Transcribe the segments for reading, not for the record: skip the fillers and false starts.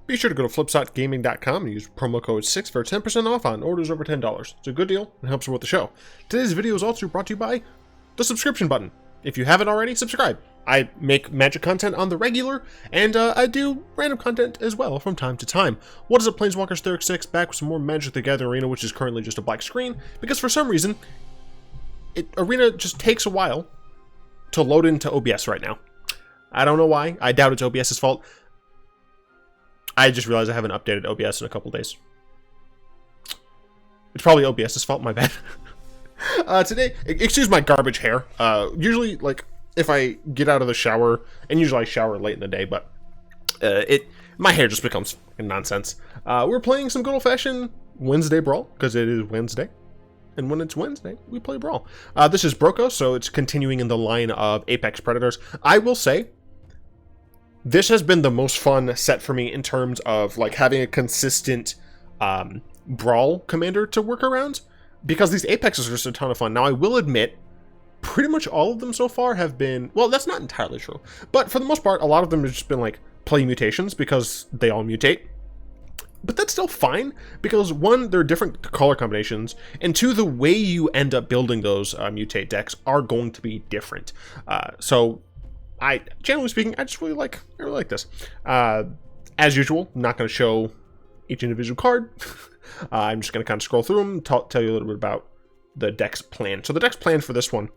Be sure to go to flipsotgaming.com and use promo code 6 for 10% off on orders over $10. It's a good deal and helps support the show. Today's video is also brought to you by the subscription button. If you haven't already, subscribe. I make magic content on the regular, and I do random content as well from time to time. What is it, Planeswalkers Theric 6, back with some more Magic the Gathering Arena, which is currently just a black screen, because for some reason, Arena just takes a while to load into OBS right now. I don't know why. I doubt it's OBS's fault. I just realized I haven't updated OBS in a couple days. It's probably OBS's fault, my bad. Today, excuse my garbage hair. Usually, like, if I get out of the shower, and usually I shower late in the day, but my hair just becomes nonsense. We're playing some good old-fashioned Wednesday Brawl, because it is Wednesday. And when it's Wednesday, we play Brawl. This is Brokkos, so it's continuing in the line of Apex Predators. I will say, this has been the most fun set for me in terms of like having a consistent Brawl commander to work around, because these Apexes are just a ton of fun. Now, I will admit, pretty much all of them so far have been, well, that's not entirely true, but for the most part, a lot of them have just been like play mutations because they all mutate. But that's still fine, because one, there are different color combinations, and two, the way you end up building those mutate decks are going to be different. So, generally speaking, I really like this. As usual, I'm not going to show each individual card. I'm just going to kind of scroll through them, tell you a little bit about the deck's plan. So the deck's plan for this one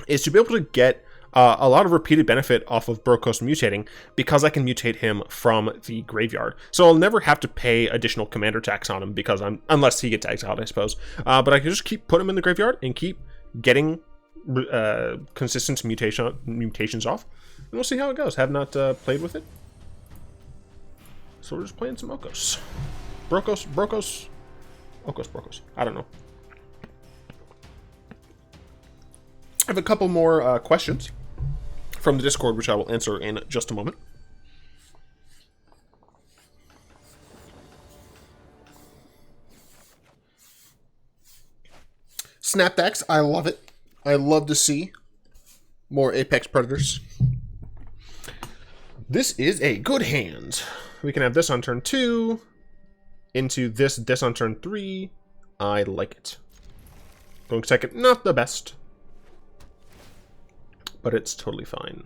is to be able to get a lot of repeated benefit off of Brokkos mutating, because I can mutate him from the graveyard. So I'll never have to pay additional commander tax on him, because unless he gets exiled, I suppose. But I can just keep putting him in the graveyard and keep getting consistent mutations off, and we'll see how it goes. Have not played with it, so we're just playing some Brokkos. Brokkos. I don't know. I have a couple more questions from the Discord, which I will answer in just a moment. Snapdax, I love it. I love to see more Apex Predators. This is a good hand. We can have this on turn 2, into this on turn 3. I like it. Going second, not the best, but it's totally fine.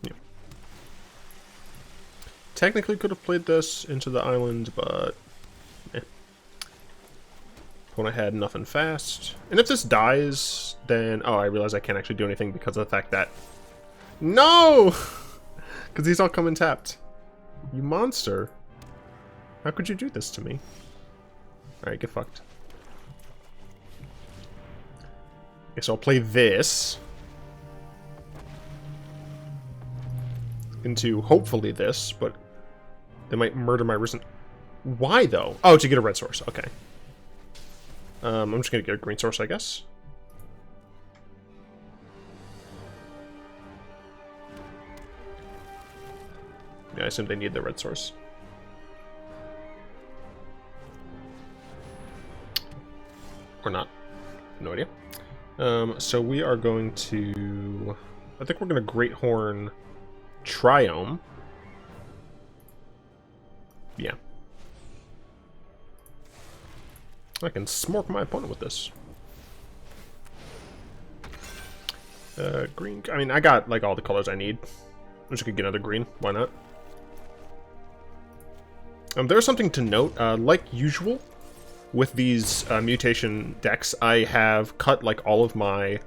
Yeah. Technically could have played this into the island, but when I had nothing fast. And if this dies, then I realize I can't actually do anything because of the fact that no, because these all come in tapped. You monster! How could you do this to me? All right, get fucked. Okay, so I'll play this into hopefully this, but they might murder my risen. Why though? Oh, to get a red source. Okay. I'm just gonna get a green source, I guess. Yeah, I assume they need the red source. Or not. No idea. So we are going to... I think we're going to Great Horn Triome. Yeah. I can smork my opponent with this. Green... I mean, I got, like, all the colors I need. I'm just going to get another green. Why not? There's something to note. Like usual, with these mutation decks, I have cut like all of my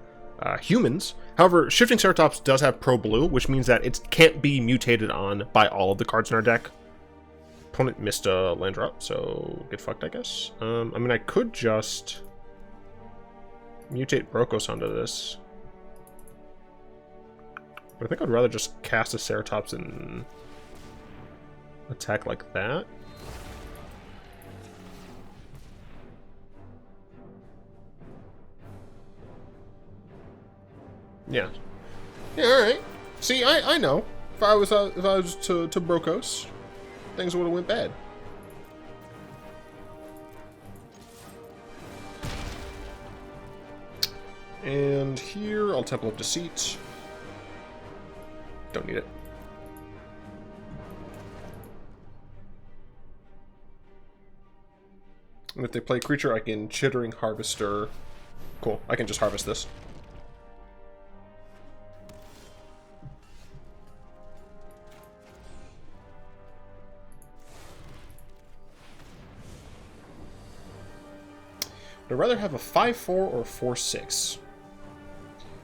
humans. However, Shifting Ceratops does have Pro Blue, which means that it can't be mutated on by all of the cards in our deck. Opponent missed a land drop, so get fucked, I guess. I mean, I could just mutate Brokkos onto this, but I think I'd rather just cast a Ceratops and attack like that. Yeah. Yeah, alright. See, I know. If I was to Brokkos, things would have went bad. And here, I'll Temple of Deceit. Don't need it. And if they play creature, I can Chittering Harvester. Cool, I can just harvest this. I'd rather have a 5-4 or a 4-6.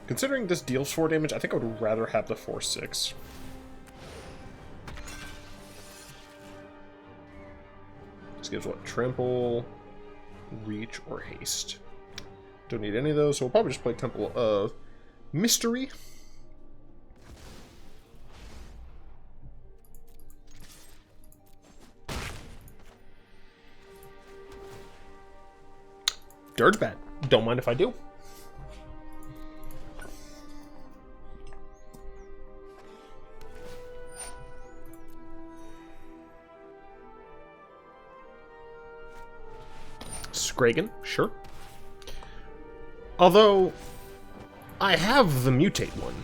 Considering this deals 4 damage, I think I would rather have the 4-6. This gives what? Trample, Reach, or Haste. Don't need any of those, so we'll probably just play Temple of Mystery. Dirge bad. Don't mind if I do. Scragan, sure. Although, I have the mutate one.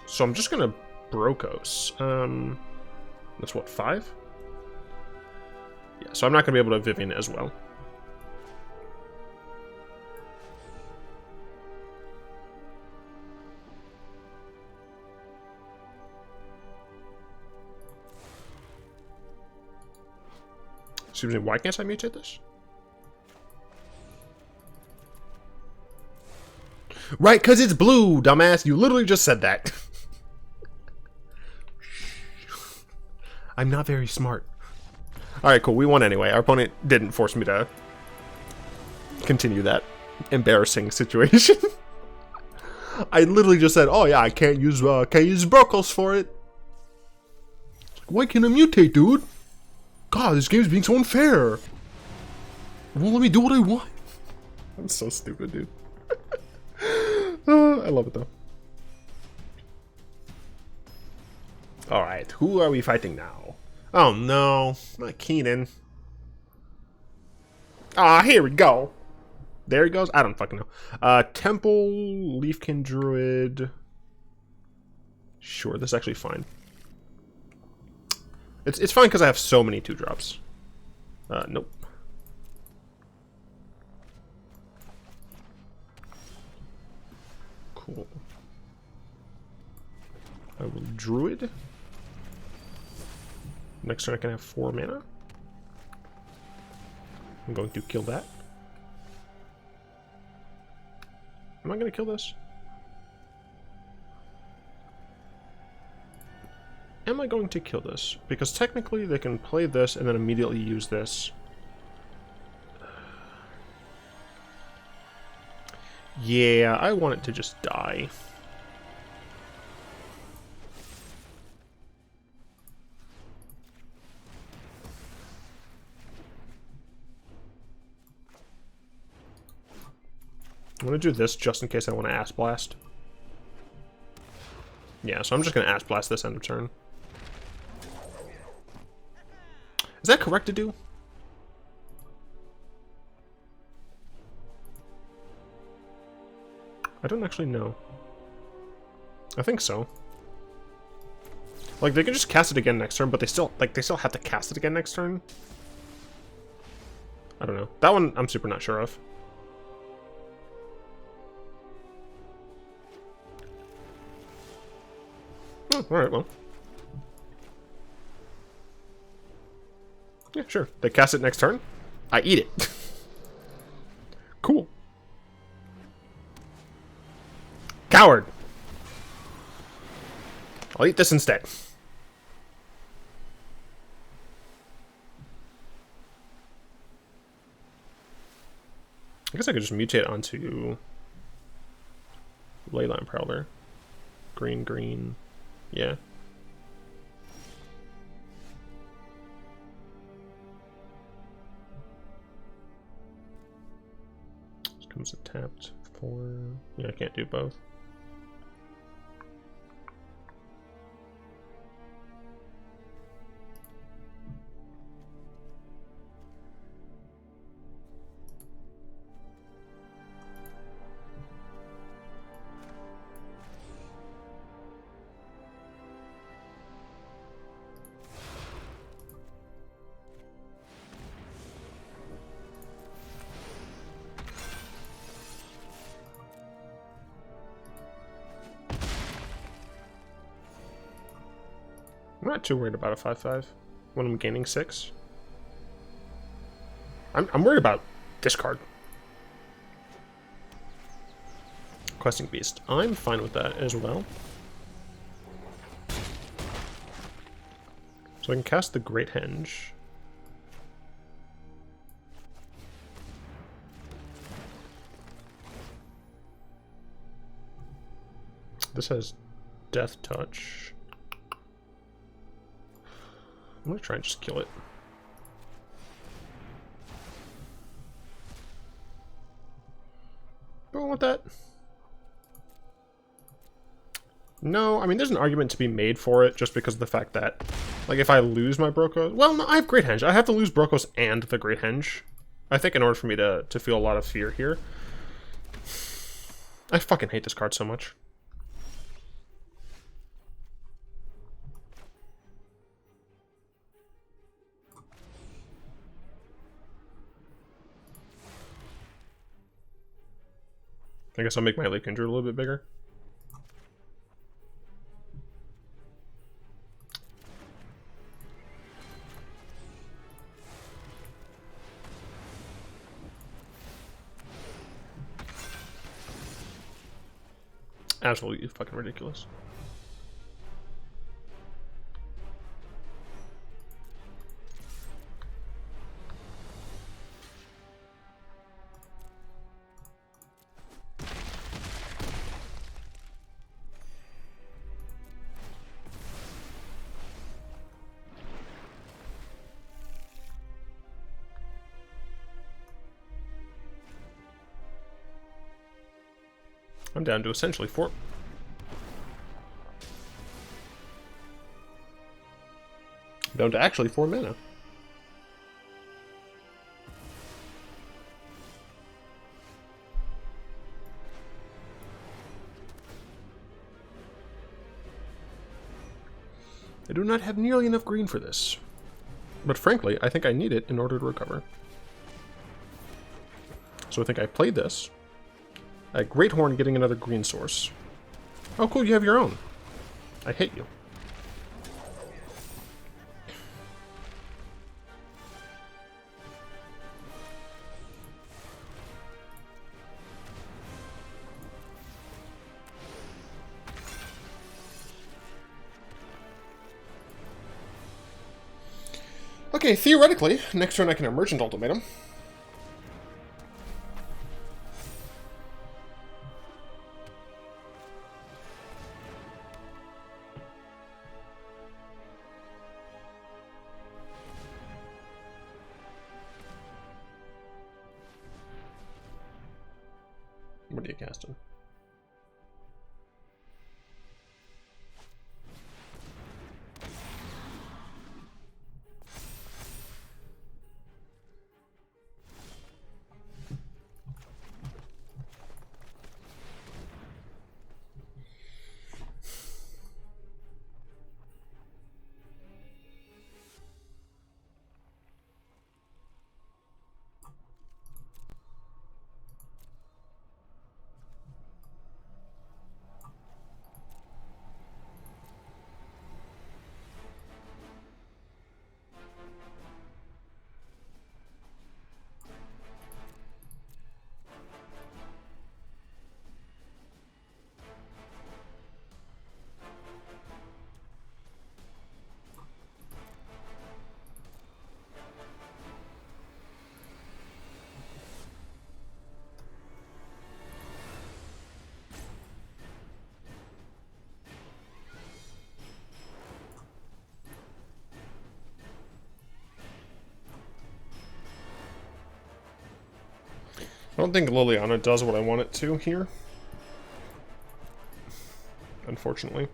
So I'm just gonna Brokkos. That's what, 5? Yeah, so I'm not gonna be able to Vibin as well. Excuse me, why can't I mutate this? Right, because it's blue, dumbass. You literally just said that. I'm not very smart. Alright, cool. We won anyway. Our opponent didn't force me to continue that embarrassing situation. I literally just said, oh yeah, I can't use Brokkos for it. Why can't I mutate, dude? God, this game's being so unfair. It won't let me do what I want. I'm so stupid, dude. I love it, though. Alright, who are we fighting now? Oh, no. Not Kinnan. Ah, here we go. There he goes. I don't fucking know. Temple, Leafkin Druid. Sure, this is actually fine. It's fine because I have so many 2-drops. Nope. Cool. I will Druid. Next turn I can have 4 mana. I'm going to kill that. Am I going to kill this? Am I going to kill this? Because technically they can play this and then immediately use this. Yeah, I want it to just die. I'm going to do this just in case I want to Ass Blast. Yeah, so I'm just going to Ass Blast this end of turn. Is that correct to do? I don't actually know. I think so. Like, they can just cast it again next turn, but they still have to cast it again next turn. I don't know. That one I'm super not sure of. Oh, alright, well. Yeah, sure. They cast it next turn. I eat it. Cool. Coward. I'll eat this instead. I guess I could just mutate onto Leyline Prowler. Green, green. Yeah. This comes a tapped for... Yeah, I can't do both. I'm not too worried about a 5/5 when I'm gaining 6. I'm worried about discard. Questing Beast. I'm fine with that as well. So I can cast the Great Henge. This has Death Touch. I'm gonna try and just kill it. Do I want that? No, I mean, there's an argument to be made for it just because of the fact that, like, if I lose my Brokkos... Well, no, I have Great Henge. I have to lose Brokkos and the Great Henge, I think, in order for me to feel a lot of fear here. I fucking hate this card so much. I guess I'll make my Lake Kindred a little bit bigger. Absolutely fucking ridiculous. I'm down to essentially 4. Down to actually 4 mana. I do not have nearly enough green for this. But frankly, I think I need it in order to recover. So I think I played this. Great Horn getting another green source. Oh cool, you have your own. I hate you. Okay, theoretically, next turn I can Emergent Ultimatum. What are you casting? I don't think Liliana does what I want it to here. Unfortunately.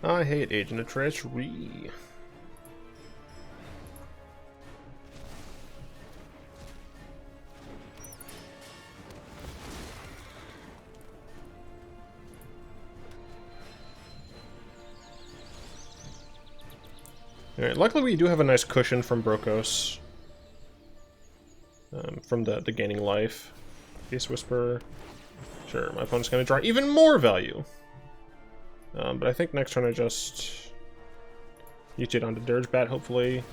I hate Agent of Treachery. Alright, luckily we do have a nice cushion from Brokkos. From the gaining life. Face Whisper. Sure, my opponent's gonna draw even more value. But I think next turn I just use it onto Dirge Bat, hopefully.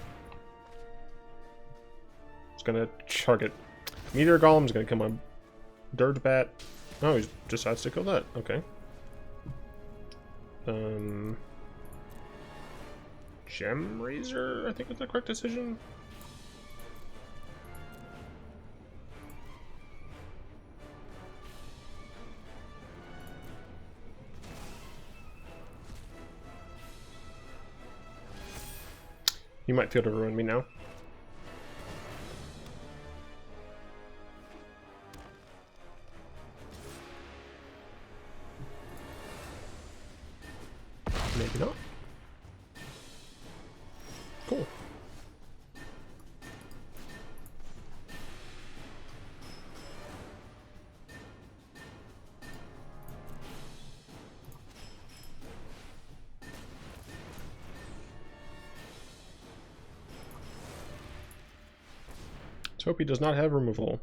It's gonna target Meteor Golem, is gonna kill my Dirge Bat. Oh, he decides to kill that. Okay. Gem Razor, I think is the correct decision. You might feel to ruin me now. Maybe not. Cool. Let's hope he does not have removal.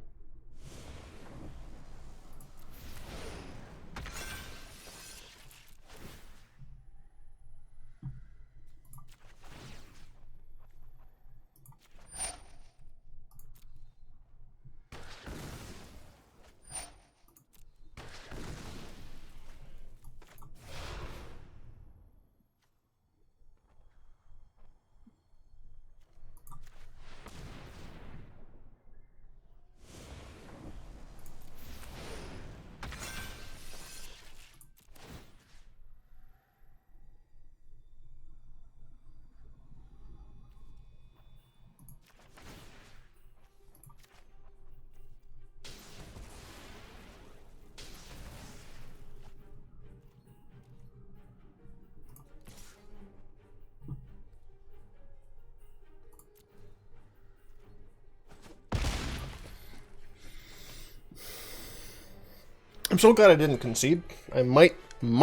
I'm so glad I didn't concede. I might be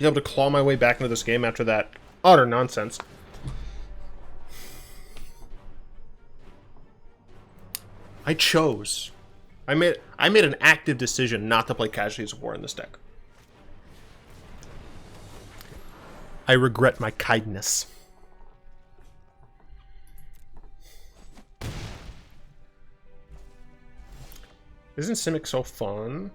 able to claw my way back into this game after that utter nonsense. I chose. I made an active decision not to play Casualties of War in this deck. I regret my kindness. Isn't Simic so fun?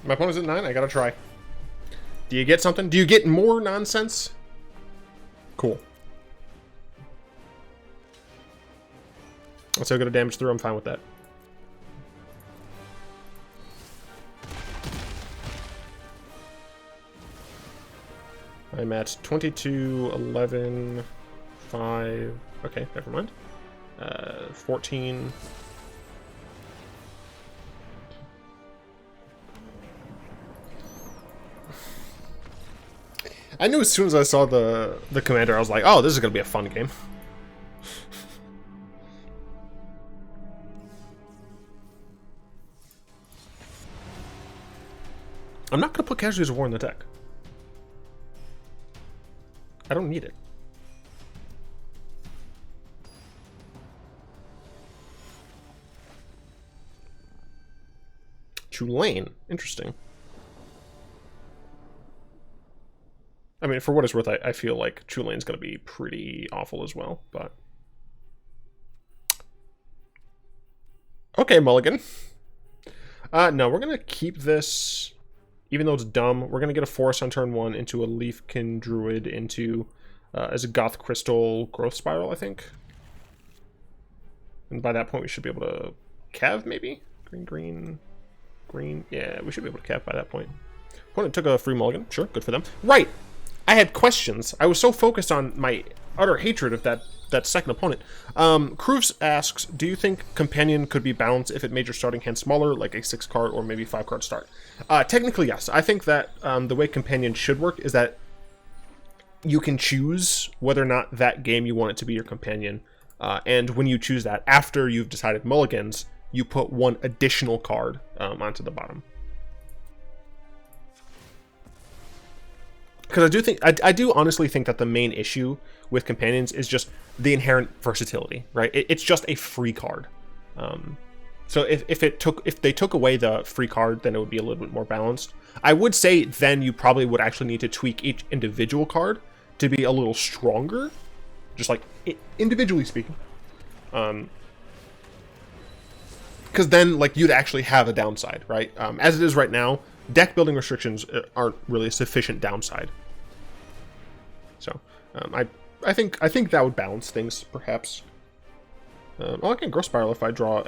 My opponent's at 9, I gotta try. Do you get something? Do you get more nonsense? Cool. Let's see how good a damage through, I'm fine with that. I'm at 22, 11, 5, okay, never mind. 14. I knew as soon as I saw the commander, I was like, oh, this is going to be a fun game. I'm not going to put Casualties of War in the deck. I don't need it. Chulane. Interesting. I mean, for what it's worth, I feel like Chulane's going to be pretty awful as well, but... Okay, Mulligan. No, we're going to keep this, even though it's dumb. We're going to get a Forest on turn 1 into a Leafkin Druid into, as a Goth Crystal Growth Spiral, I think. And by that point, we should be able to Cav, maybe? Green, green, green. Yeah, we should be able to Cav by that point. Opponent took a free Mulligan. Sure, good for them. Right! I had questions. I was so focused on my utter hatred of that that second opponent. Kroofs asks, do you think Companion could be balanced if it made your starting hand smaller, like a 6-card or maybe 5-card start? Technically, yes. I think that the way Companion should work is that you can choose whether or not that game you want it to be your Companion. And when you choose that, after you've decided mulligans, you put one additional card onto the bottom. Because I do think, I do honestly think that the main issue with Companions is just the inherent versatility, right? It's just a free card. So if they took away the free card, then it would be a little bit more balanced. I would say then you probably would actually need to tweak each individual card to be a little stronger, just like individually speaking. Because then like you'd actually have a downside, right? As it is right now, deck building restrictions aren't really a sufficient downside. So I think that would balance things, perhaps. I can Growth Spiral if I draw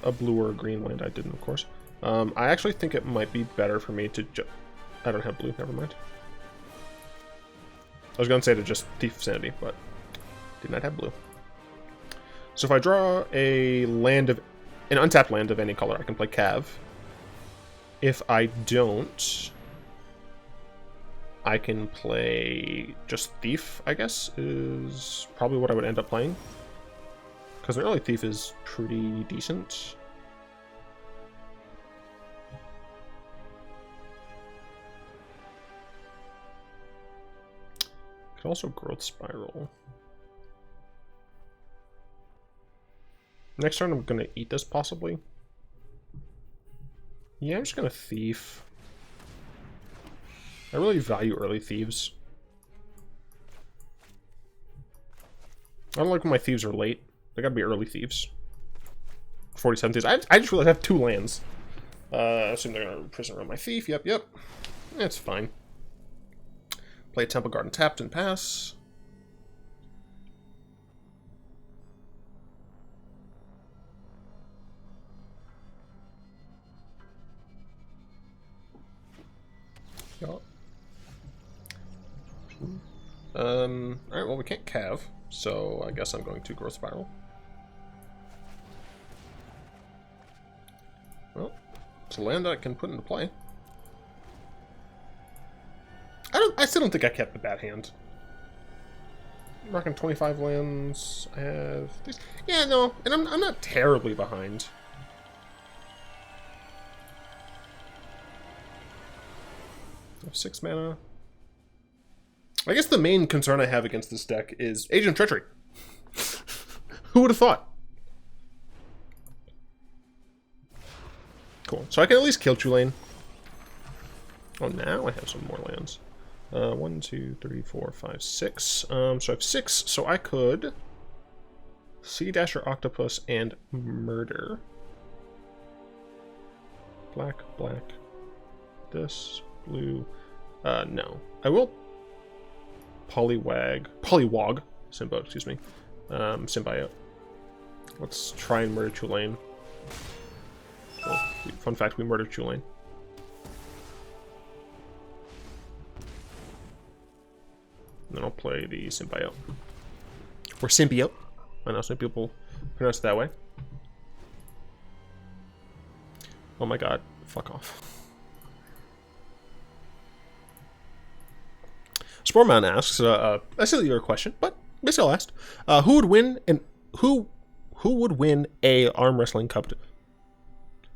a blue or a green land. I didn't, of course. I actually think it might be better for me to I don't have blue, never mind. I was going to say to just Thief Sanity, but did not have blue. So if I draw an untapped land of any color, I can play Cav. If I don't, I can play just Thief, I guess, is probably what I would end up playing. Because an early Thief is pretty decent. Could also Growth Spiral. Next turn I'm going to eat this, possibly. Yeah, I'm just going to Thief. I really value early Thieves. I don't like when my Thieves are late. They gotta be early Thieves. 47 Thieves. I just realized I have 2 lands. I assume they're gonna prison around my Thief. Yep. That's fine. Play Temple Garden tapped and pass. Yep. Alright, well, we can't Cav, so I guess I'm going to Growth Spiral. Well, it's a land that I can put into play. I still don't think I kept a bad hand. I'm rocking 25 lands. I have these. Yeah, no, and I'm not terribly behind. I have 6 mana. I guess the main concern I have against this deck is Agent Treachery. Who would have thought? Cool. So I can at least kill Chulane. Oh, now I have some more lands. 1, 2, 3, 4, 5, 6. So I have 6. So I could Sea Dasher, Octopus, and Murder. Black. This blue. No. I will Polywog, Symbiote, excuse me. Symbiote. Let's try and murder Chulane. Well, fun fact, we murdered Chulane. And then I'll play the Symbiote. Or Symbiote. I know some people pronounce it that way. Oh my god, fuck off. Sportman asks, I see your question, but I still asked, who would win and who would win a arm wrestling competition?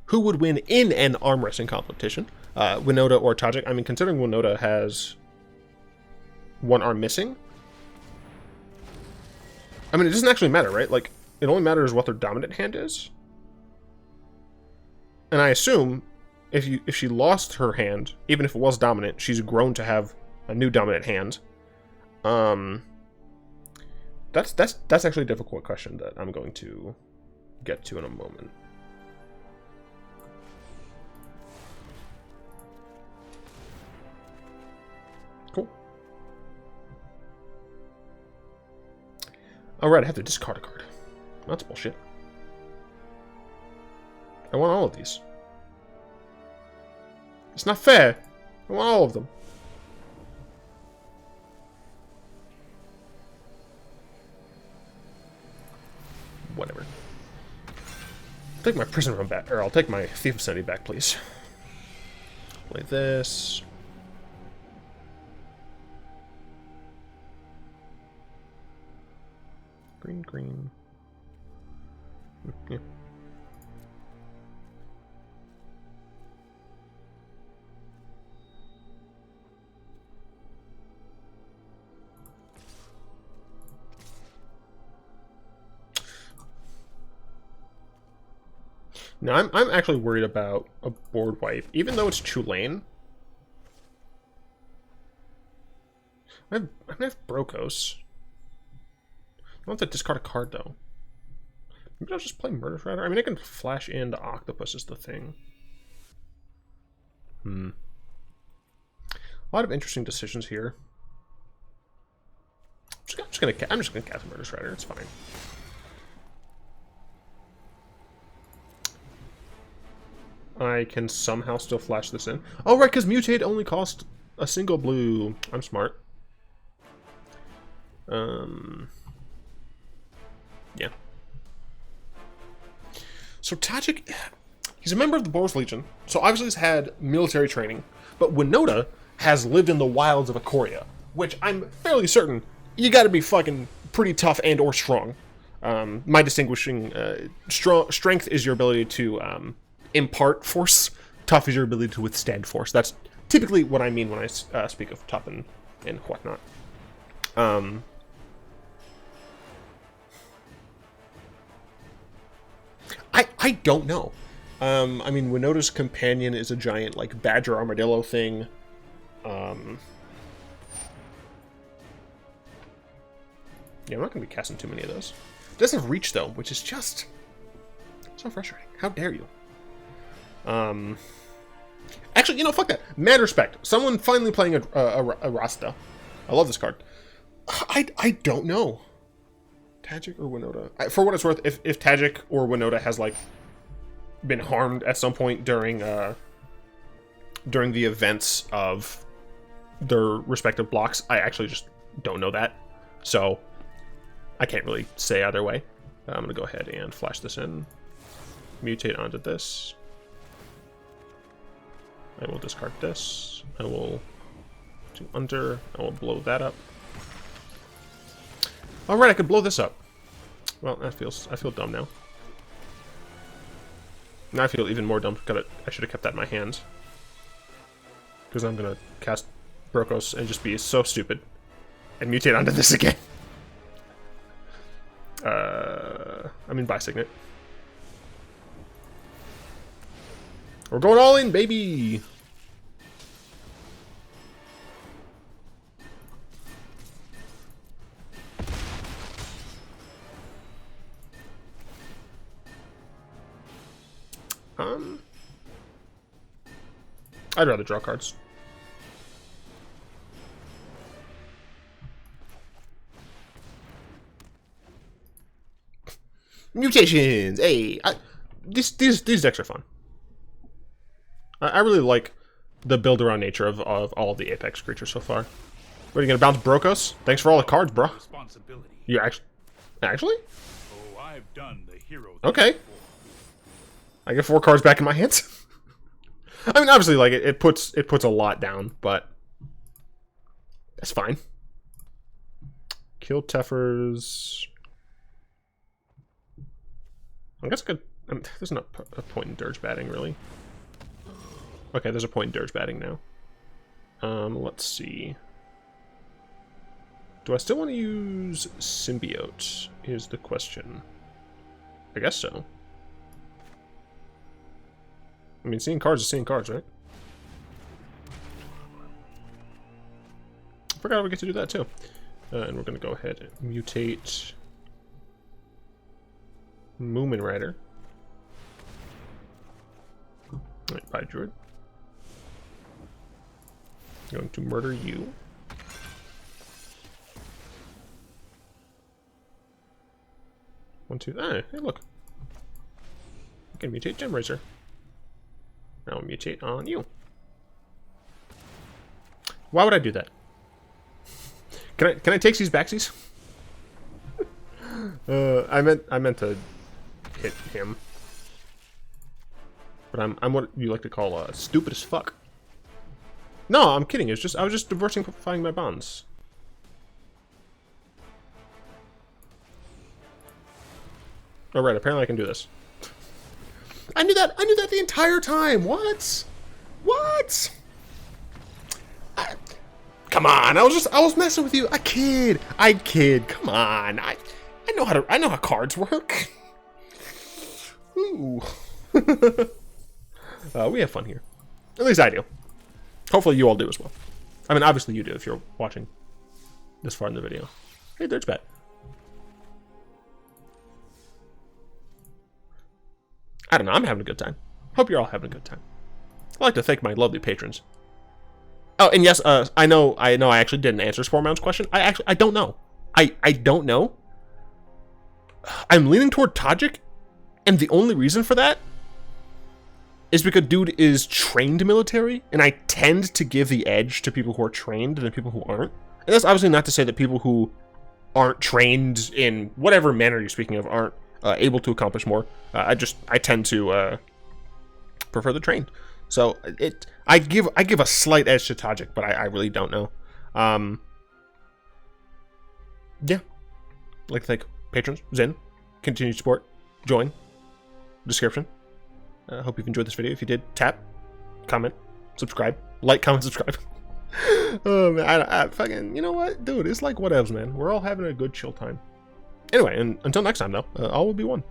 Who would win in an arm wrestling competition? Winota or Tajik? I mean, considering Winota has 1 arm missing, I mean, it doesn't actually matter, right? Like, it only matters what their dominant hand is. And I assume if she lost her hand, even if it was dominant, she's grown to have a new dominant hand. That's actually a difficult question that I'm going to get to in a moment. Cool. Alright, I have to discard a card. That's bullshit. I want all of these. It's not fair. I want all of them. take my prison room back, or I'll take my Thief of Sanity back, please. Play this. Green, green. Yeah. Now, I'm actually worried about a board wipe, even though it's Chulane. I'm gonna have Brokkos. I want to discard a card, though. Maybe I'll just play Murder Shredder. I mean, I can flash into Octopus is the thing. A lot of interesting decisions here. I'm just gonna cast Murder Shredder. It's fine. I can somehow still flash this in. Oh, right, because Mutate only cost a single blue. I'm smart. Yeah. So Tajik, he's a member of the Boros Legion, so obviously he's had military training, but Winota has lived in the wilds of Ikoria, which I'm fairly certain you gotta be fucking pretty tough and or strong. My distinguishing strength is your ability to impart force. Tough is your ability to withstand force. That's typically what I mean when I speak of tough and whatnot. I don't know. I mean, Winota's companion is a giant, like, badger armadillo thing. Yeah, I'm not going to be casting too many of those. It doesn't have reach, though, which is just so frustrating. How dare you? Actually, you know, fuck that. Mad respect. Someone finally playing a Rasta. I love this card. I don't know. Tajik or Winota? For what it's worth, if Tajik or Winota has, like, been harmed at some point during the events of their respective blocks, I actually just don't know that. So, I can't really say either way. I'm going to go ahead and flash this in. Mutate onto this. I will discard this. I will do under. I will blow that up. Alright, I could blow this up. Well, I feel dumb now. Now I feel even more dumb. I should have kept that in my hands. Because I'm going to cast Brokkos and just be so stupid. And mutate onto this again. I mean, Bisignet. We're going all in, baby! I'd rather draw cards. Mutations! Hey! These decks are fun. I really like the build-around nature of all the Apex creatures so far. What, are you gonna bounce Brokkos? Thanks for all the cards, bro. You actually? Oh, I've done the hero. Okay. I get 4 cards back in my hands. I mean, obviously, like it puts a lot down, but that's fine. Kill Teffers. I guess I could. There's not a point in Dirge batting, really. Okay, there's a point in Dirge batting now. Let's see. Do I still want to use Symbiote? Is the question. I guess so. I mean, seeing cards is seeing cards, right? I forgot we get to do that too. And we're going to go ahead and mutate Moomin Rider. Alright, bye, Druid. Going to murder you. One, two. Ah, hey, look. I can mutate Gem Razor. Now I'll mutate on you. Why would I do that? Can I take these backsies? I meant to hit him. but I'm what you like to call stupid as fuck. No, I'm kidding. It's just I was just diversifying my bonds. Oh right, apparently I can do this. I knew that the entire time. What? What? Come on, I was messing with you. I kid. Come on. I know how cards work. Ooh. We have fun here. At least I do. Hopefully you all do as well. I mean, obviously you do if you're watching this far in the video. Hey, there's Bet. I don't know, I'm having a good time. Hope you're all having a good time. I'd like to thank my lovely patrons. Oh, and yes, I know I actually didn't answer Sportman's question. I don't know. I don't know. I'm leaning toward Tajik, and the only reason for that is because dude is trained military, and I tend to give the edge to people who are trained than people who aren't. And that's obviously not to say that people who aren't trained in whatever manner you're speaking of aren't able to accomplish more. I tend to prefer the trained. So I give a slight edge to Tajik, but I really don't know. Yeah, like to thank patrons, Zen, continued support, join, description. Hope you've enjoyed this video. If you did, tap, comment, subscribe, like, comment, subscribe. Oh man, I fucking, you know what, dude? It's like whatevs, man. We're all having a good chill time. Anyway, and until next time, though, all will be one.